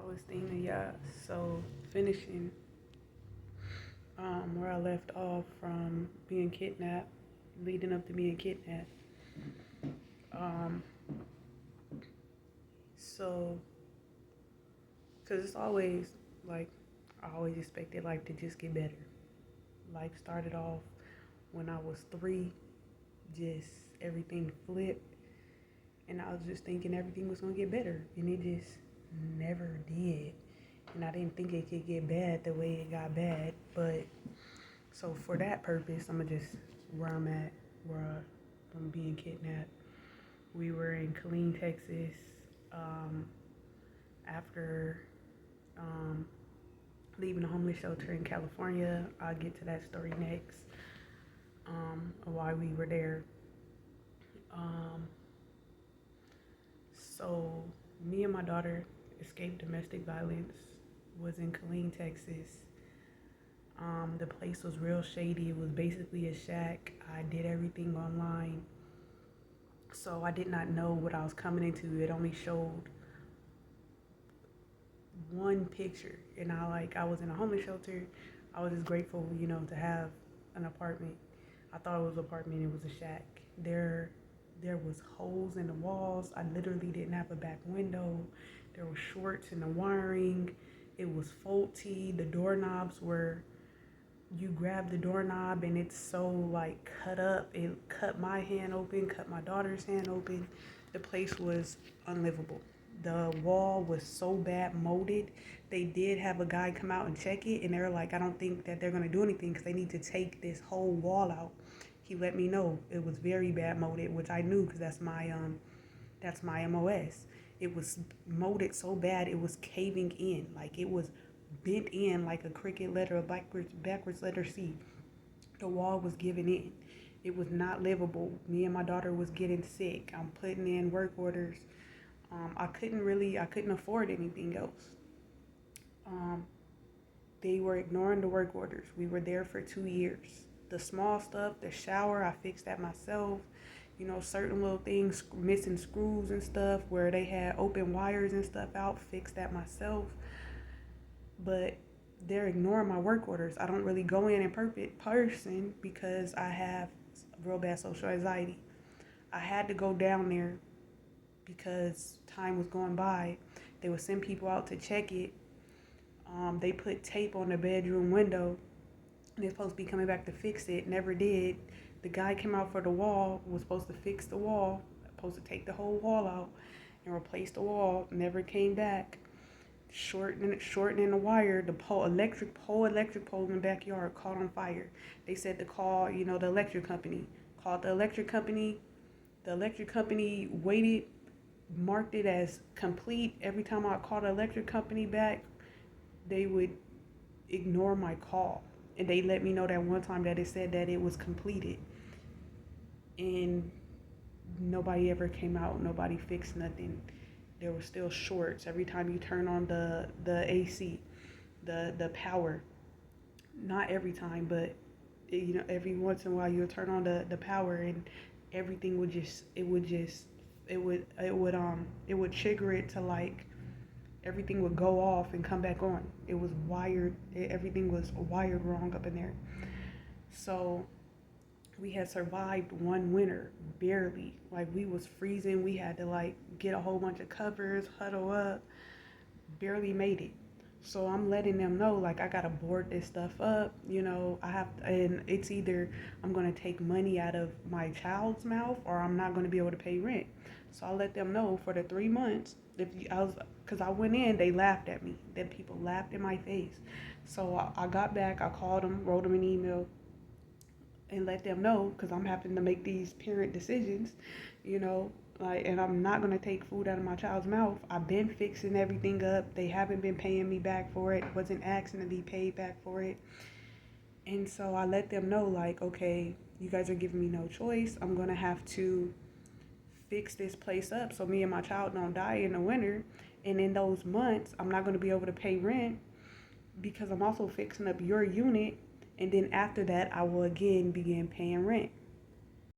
Christina, yeah. So finishing where I left off from being kidnapped, leading up to being kidnapped. Um, so, cause it's always like I always expected life to just get better. Life started off when I was 3, just everything flipped, and I was just thinking everything was gonna get better, and it just never did. And I didn't think it could get bad the way it got bad, but so for that purpose, I'm gonna just where I'm at, where I'm being kidnapped. We were in Killeen, Texas. Um, after um, leaving a homeless shelter in California, I'll get to that story next. Of why we were there. Um, so me and my daughter escaped domestic violence. Was in Killeen, Texas. The place was real shady. It was basically a shack. I did everything online. So I did not know what I was coming into. It only showed one picture. And I was in a homeless shelter. I was just grateful, to have an apartment. I thought it was an apartment, it was a shack. There was holes in the walls. I literally didn't have a back window. There were shorts in the wiring. It was faulty. The doorknobs were, you grab the doorknob and it's so like cut up. It cut my hand open, cut my daughter's hand open. The place was unlivable. The wall was so bad molded. They did have a guy come out and check it, and they were like, I don't think that they're gonna do anything because they need to take this whole wall out. He let me know it was very bad molded, which I knew because that's my MOS. It was molded so bad it was caving in, like it was bent in like a cricket letter, a backwards letter C. The wall was giving in. It was not livable. Me and my daughter was getting sick. I'm putting in work orders. I couldn't afford anything else. Um, they were ignoring the work orders. We were there for 2 years. The small stuff, the shower, I fixed that myself. Certain little things, missing screws and stuff where they had open wires and stuff out, fixed that myself. But they're ignoring my work orders. I don't really go in person because I have real bad social anxiety. I had to go down there because time was going by. They would send people out to check it. They put tape on the bedroom window. They're supposed to be coming back to fix it. Never did. The guy came out for the wall, was supposed to fix the wall, supposed to take the whole wall out and replace the wall. Never came back. Shortening the wire, the electric pole in the backyard caught on fire. They said to call, the electric company. Called the electric company. The electric company waited, marked it as complete. Every time I called the electric company back, they would ignore my call. And they let me know that one time that it said that it was completed. And nobody ever came out. Nobody fixed nothing. There were still shorts. Every time you turn on the AC, the power. Not every time, but every once in a while you'll turn on the power and everything would it would trigger it to like everything would go off and come back on. It was wired. Everything was wired wrong up in there. So we had survived one winter, barely. Like we was freezing. We had to like get a whole bunch of covers, huddle up. Barely made it. So I'm letting them know like I gotta board this stuff up. I have to, and it's either I'm gonna take money out of my child's mouth or I'm not gonna be able to pay rent. So I let them know for the 3 months. Because I went in, they laughed at me. Then people laughed in my face. So I got back, I called them, wrote them an email, and let them know because I'm having to make these parent decisions, and I'm not gonna take food out of my child's mouth. I've been fixing everything up. They haven't been paying me back for it. Wasn't asking to be paid back for it. And so I let them know like, okay, you guys are giving me no choice. I'm gonna have to fix this place up so me and my child don't die in the winter. And in those months, I'm not gonna be able to pay rent because I'm also fixing up your unit. And then after that, I will again begin paying rent.